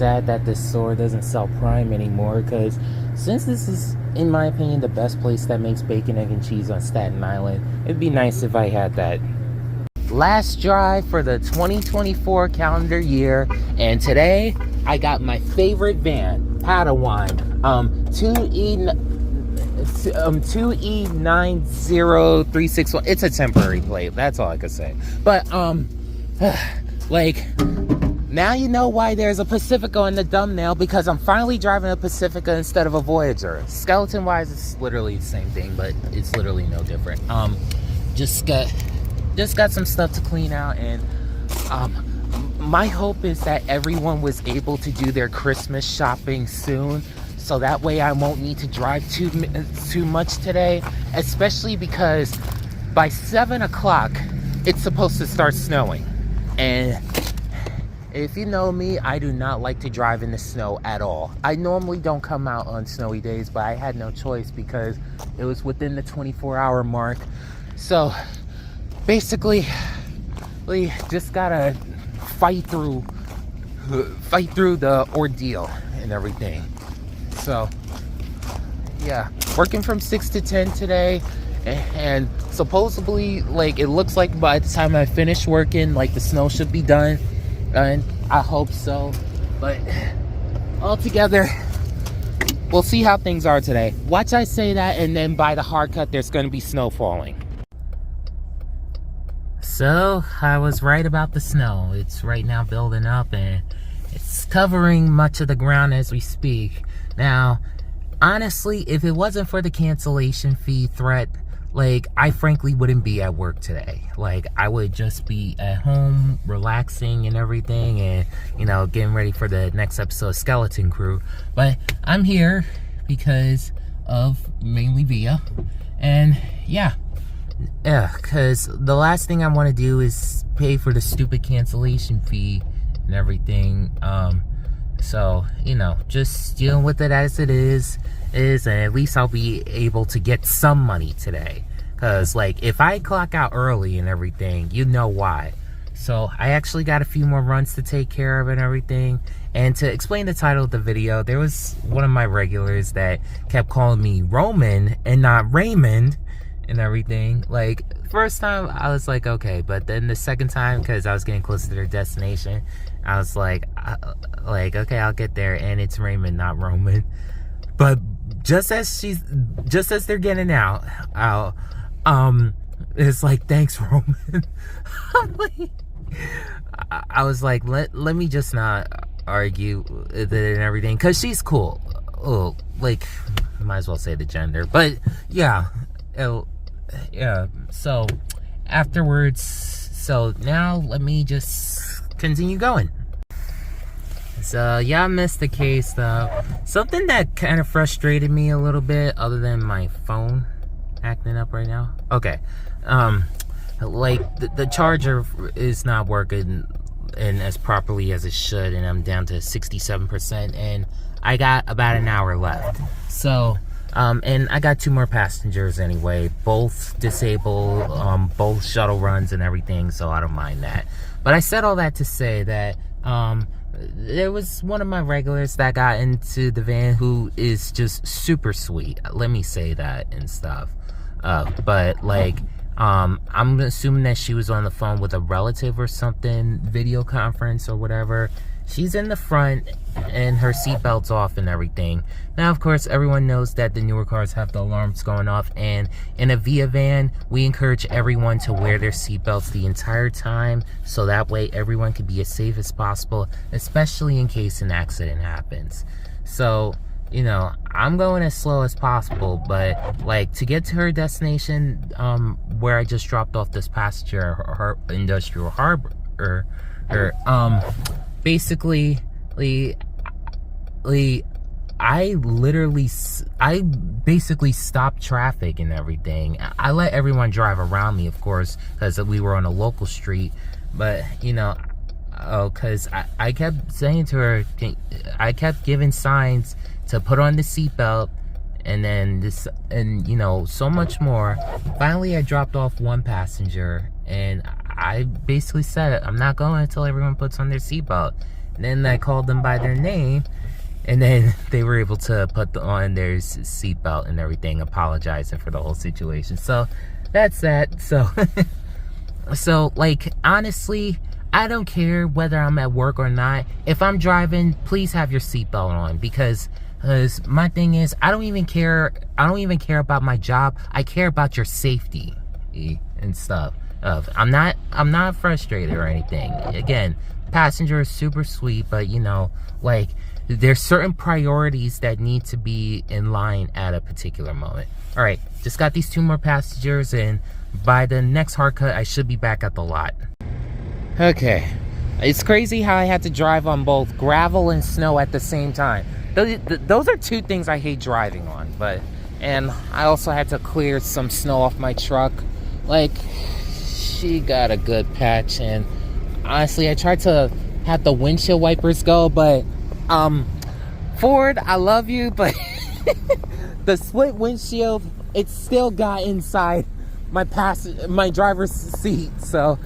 sad that this store doesn't sell Prime anymore, because since this is, in my opinion, the best place that makes bacon, egg, and cheese on Staten Island, it'd be nice if I had that. Last drive for the 2024 calendar year, and today I got my favorite van, Padawan, 2E90361. It's a temporary plate, that's all I can say. But like, now you know why there's a Pacifica in the thumbnail, because I'm finally driving a Pacifica instead of a Voyager. Skeleton wise, it's literally the same thing, but it's literally no different. Just got some stuff to clean out, and my hope is that everyone was able to do their Christmas shopping soon, so that way I won't need to drive too much today, especially because by 7 o'clock it's supposed to start snowing. And if you know me, I do not like to drive in the snow at all. I normally don't come out on snowy days, but I had no choice because it was within the 24-hour mark. So basically, we just gotta fight through the ordeal and everything. So yeah, working from 6 to 10 today, and supposedly, like, it looks like by the time I finish working, like, the snow should be done, and I hope so. But altogether, we'll see how things are today. Watch I say that, and then by the hard cut there's going to be snow falling. So I was right about the snow. It's right now building up, and it's covering much of the ground as we speak. Now, honestly, if it wasn't for the cancellation fee threat, like, I frankly wouldn't be at work today. Like, I would just be at home relaxing and everything, and, you know, getting ready for the next episode of Skeleton Crew. But I'm here because of mainly Via, and yeah, because the last thing I want to do is pay for the stupid cancellation fee and everything. So, you know, just dealing with it as it is, and at least I'll be able to get some money today. Because, like, if I clock out early and everything, you know why. So I actually got a few more runs to take care of and everything. And to explain the title of the video, there was one of my regulars that kept calling me Roman and not Raymond and everything. Like, first time I was like, okay, but then the second time, because I was getting closer to their destination, I was like, okay, I'll get there, and it's Raymond, not Roman. But just as they're getting out, it's like, thanks, Roman. I was like, let me just not argue with it and everything, because she's cool. Oh, like, I might as well say the gender, but yeah. Yeah, so afterwards, so now let me just continue going. So yeah, I missed the case though. Something that kind of frustrated me a little bit, other than my phone acting up right now. Okay, like the charger is not working and as properly as it should, and I'm down to 67%, and I got about an hour left. So and I got 2 more passengers anyway, both disabled, both shuttle runs and everything, so I don't mind that. But I said all that to say that there was one of my regulars that got into the van who is just super sweet. Let me say that and stuff. But like, I'm assuming that she was on the phone with a relative or something, video conference or whatever. She's in the front and her seatbelt's off and everything. Now, of course, everyone knows that the newer cars have the alarms going off, and in a Via van, we encourage everyone to wear their seatbelts the entire time, so that way everyone can be as safe as possible, especially in case an accident happens. So, you know, I'm going as slow as possible, but like, to get to her destination, where I just dropped off this passenger, her industrial harbor, basically, I basically stopped traffic and everything. I let everyone drive around me, of course, because we were on a local street. But, you know, because I kept saying to her, I kept giving signs to put on the seatbelt, and then this, and you know, so much more. Finally, I dropped off one passenger, and I basically said, I'm not going until everyone puts on their seatbelt. And then I called them by their name, and then they were able to put on their seatbelt and everything, apologizing for the whole situation. So that's that. So so like, honestly, I don't care whether I'm at work or not. If I'm driving, please have your seatbelt on, because my thing is, I don't even care about my job. I care about your safety and stuff. I'm not frustrated or anything. Again, passenger is super sweet, but you know, like, there's certain priorities that need to be in line at a particular moment. All right, just got these 2 more passengers, and by the next hard cut, I should be back at the lot. Okay, it's crazy how I had to drive on both gravel and snow at the same time. Those are 2 things I hate driving on. And I also had to clear some snow off my truck. Like, she got a good patch, and honestly, I tried to have the windshield wipers go, but Ford, I love you, but the split windshield, it still got inside my driver's seat. So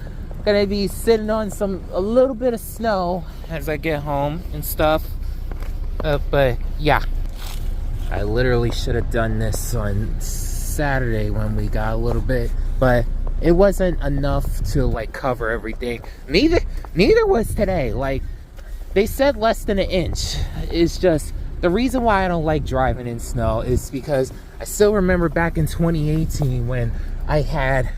gonna be sitting on a little bit of snow as I get home and stuff. But yeah, I literally should have done this on Saturday when we got a little bit, but it wasn't enough to like cover everything. Neither was today. Like, they said less than 1 inch. It's just, the reason why I don't like driving in snow is because I still remember back in 2018 when I had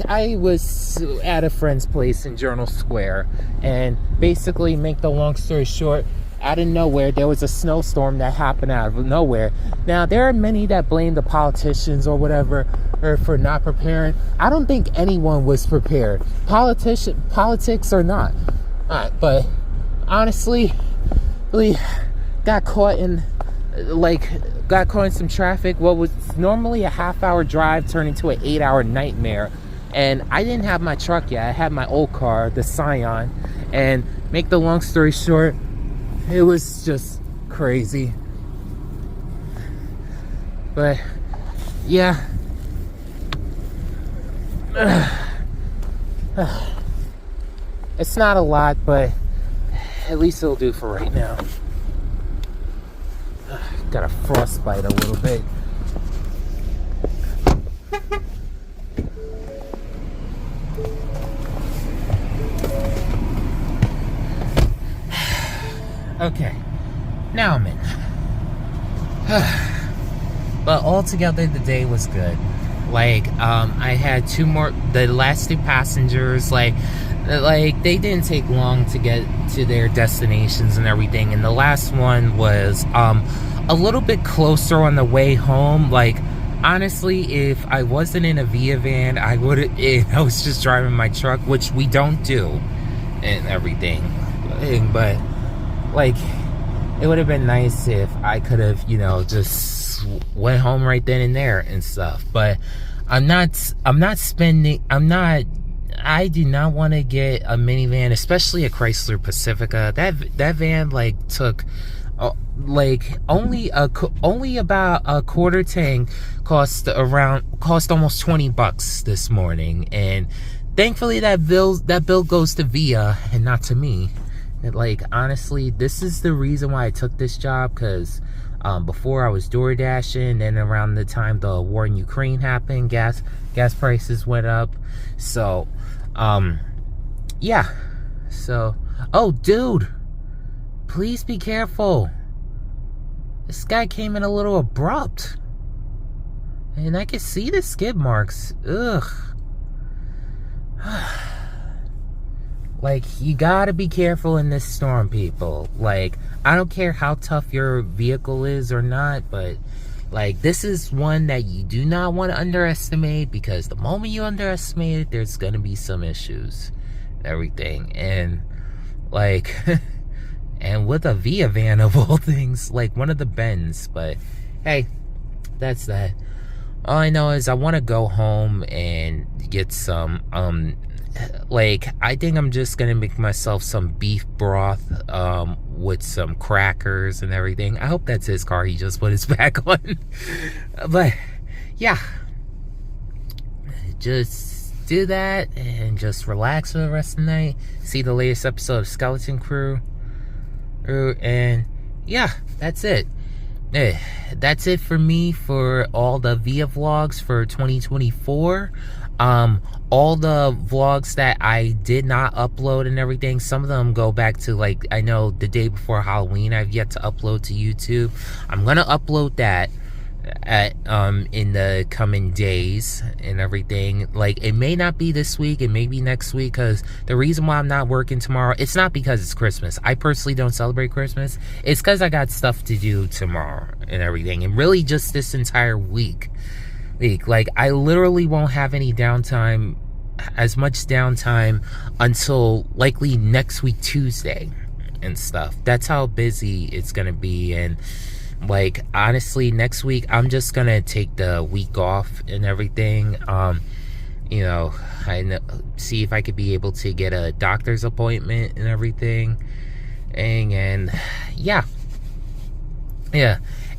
I was at a friend's place in Journal Square, and basically, make the long story short, out of nowhere, there was a snowstorm that happened out of nowhere. Now, there are many that blame the politicians or whatever for not preparing. I don't think anyone was prepared. Politics or not. But honestly, we got caught in some traffic. What was normally a half-hour drive turned into an 8-hour nightmare. And I didn't have my truck yet. I had my old car, the Scion. And make the long story short, it was just crazy. But yeah, it's not a lot, but at least it'll do for right now. Got a frostbite a little bit. Okay, now I'm in. But altogether, the day was good. Like, I had the last 2 passengers, like they didn't take long to get to their destinations and everything. And the last one was, a little bit closer on the way home. Like, honestly, if I wasn't in a Via van, I was just driving my truck, which we don't do and everything. But like, it would have been nice if I could have, just went home right then and there and stuff. But I do not want to get a minivan, especially a Chrysler Pacifica. That van took only about a quarter tank, cost almost $20 this morning, and thankfully that bill goes to Via and not to me. And honestly, this is the reason why I took this job, because before I was door dashing, and around the time the war in Ukraine happened, gas prices went up. So yeah. So, oh dude, please be careful. This guy came in a little abrupt, and I can see the skid marks. Ugh. You gotta be careful in this storm, people. I don't care how tough your vehicle is or not, but this is one that you do not want to underestimate, because the moment you underestimate it, there's gonna be some issues, everything. And and with a Via van of all things, one of the Benz. But hey, that's that. All I know is I want to go home and get some I think I'm just gonna make myself some beef broth with some crackers and everything. I hope that's his car he just put his back on. But yeah, just do that and just relax for the rest of the night. See the latest episode of Skeleton Crew. And yeah, that's it. That's it for me for all the Via vlogs for 2024. All the vlogs that I did not upload and everything, some of them go back to, like, I know the day before Halloween I've yet to upload to YouTube. I'm gonna upload that at in the coming days and everything. Like, it may not be this week, it may be next week, because the reason why I'm not working tomorrow, it's not because it's Christmas. I personally don't celebrate Christmas. It's because I got stuff to do tomorrow and everything, and really just this entire week. Like, I literally won't have any downtime, as much downtime, until likely next week Tuesday and stuff. That's how busy it's gonna be. And like, honestly, next week I'm just gonna take the week off and everything. You know, see if I could be able to get a doctor's appointment and everything. And yeah.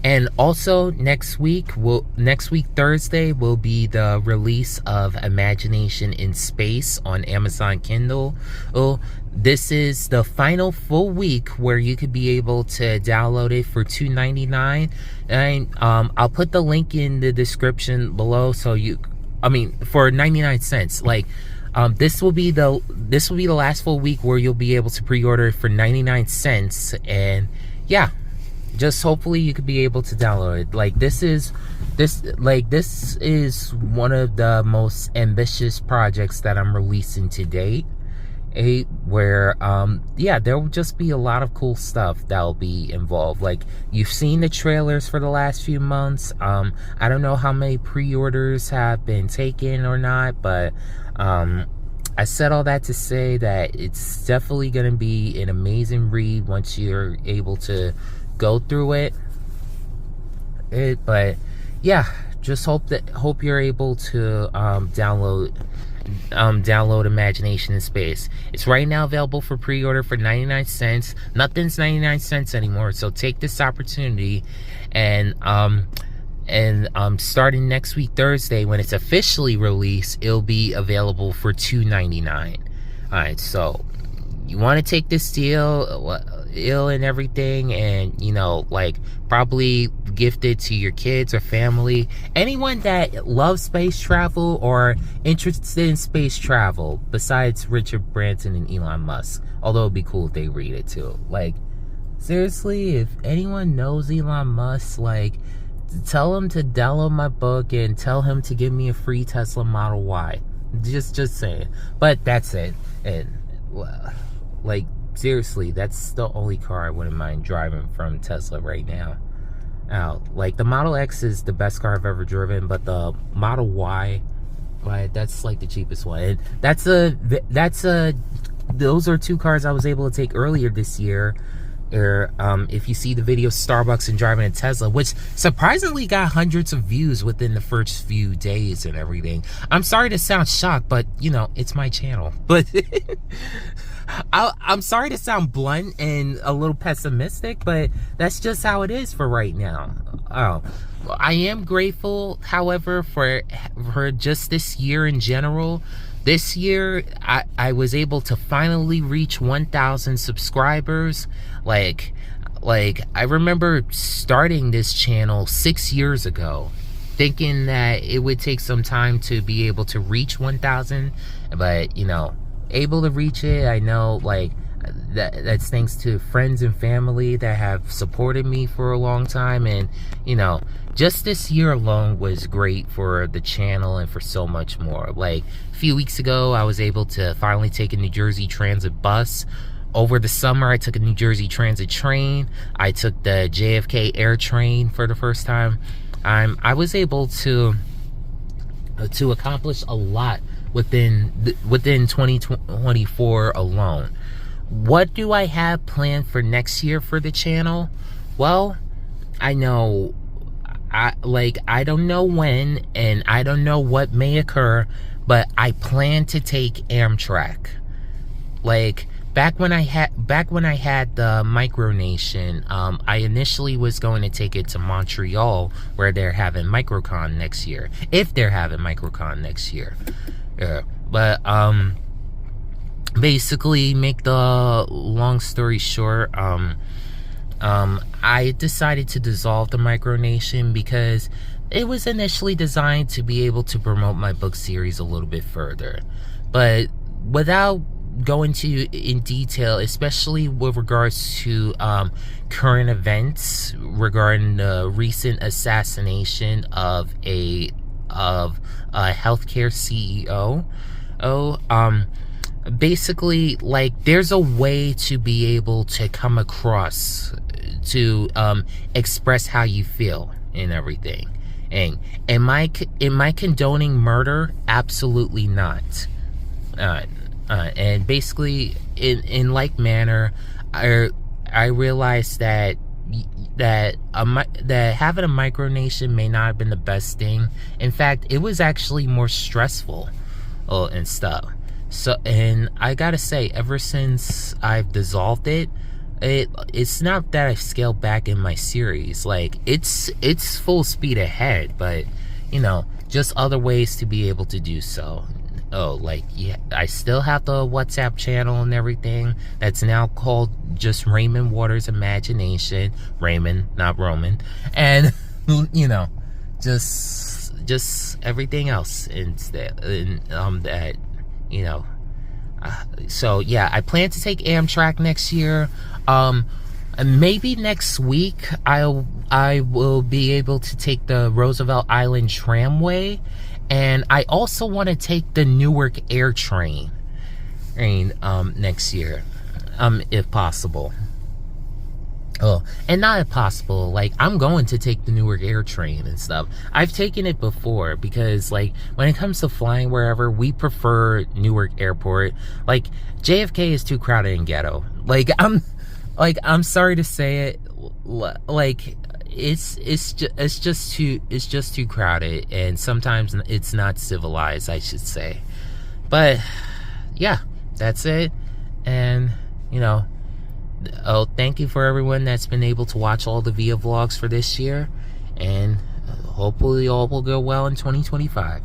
And also next week Thursday will be the release of Imagination in Space on Amazon Kindle. This is the final full week where you could be able to download it for $2.99. And I'll put the link in the description below, so for 99 cents. Like, this will be the last full week where you'll be able to pre-order it for 99 cents. And yeah, just hopefully you could be able to download it. Like, this is one of the most ambitious projects that I'm releasing to date. Where there will just be a lot of cool stuff that will be involved. Like, you've seen the trailers for the last few months. I don't know how many pre-orders have been taken or not, but I said all that to say that it's definitely going to be an amazing read once you're able to go through it. But yeah, just hope you're able to download Imagination in Space. It's right now available for pre-order for 99 cents. Nothing's 99 cents anymore, so take this opportunity. And starting next week Thursday, when it's officially released, it'll be available for $2.99. Alright, so you want to take this deal and everything, and like, probably gift it to your kids or family, anyone that loves space travel or interested in space travel besides Richard Branson and Elon Musk. Although it'd be cool if they read it too. Like, seriously, if anyone knows Elon Musk, like, tell him to download my book and tell him to give me a free Tesla Model Y. Just saying. But that's it. And like, seriously, that's the only car I wouldn't mind driving from Tesla right now. Like, the Model X is the best car I've ever driven, but the Model Y, that's like the cheapest one. And those are two cars I was able to take earlier this year. If you see the video Starbucks and driving a Tesla, which surprisingly got hundreds of views within the first few days and everything. I'm sorry to sound shocked, but it's my channel. But I'm sorry to sound blunt and a little pessimistic, but that's just how it is for right now. I am grateful, however, for just this year in general. This year, I was able to finally reach 1,000 subscribers. Like, I remember starting this channel 6 years ago, thinking that it would take some time to be able to reach 1,000, but, able to reach it. I know, like, that's thanks to friends and family that have supported me for a long time. And just this year alone was great for the channel and for so much more. Like, a few weeks ago, I was able to finally take a New Jersey Transit bus. Over the summer, I took a New Jersey Transit train. I took the JFK Air train for the first time. I was able to accomplish a lot within 2024 alone. What do I have planned for next year for the channel? Well, I don't know when, and I don't know what may occur, but I plan to take Amtrak. Like, back when I had the micronation, I initially was going to take it to Montreal, where they're having Microcon next year. If they're having Microcon next year. But basically, make the long story short, I decided to dissolve the micronation because it was initially designed to be able to promote my book series a little bit further. But without going in detail, especially with regards to current events regarding the recent assassination of a healthcare CEO, basically, like, there's a way to be able to come across to express how you feel and everything. And am I condoning murder? Absolutely not. And basically, in like manner, I realized that having a micronation may not have been the best thing. In fact, it was actually more stressful and stuff. So, and I gotta say, ever since I've dissolved it's not that I've scaled back in my series. Like, it's full speed ahead, but just other ways to be able to do so. Like, yeah, I still have the WhatsApp channel and everything that's now called just Raymond Waters Imagination. Raymond, not Roman. And just everything else instead. That so yeah, I plan to take Amtrak next year. Maybe next week I will be able to take the Roosevelt Island Tramway, and I also want to take the Newark Air Train next year, if possible. And not if possible, like, I'm going to take the Newark Air Train and stuff. I've taken it before because, like, when it comes to flying wherever, we prefer Newark Airport. Like, JFK is too crowded and ghetto. Like, I'm sorry to say it, like, it's just too crowded, and sometimes it's not civilized, I should say. But yeah, that's it. And thank you for everyone that's been able to watch all the VIA vlogs for this year, and hopefully all will go well in 2025.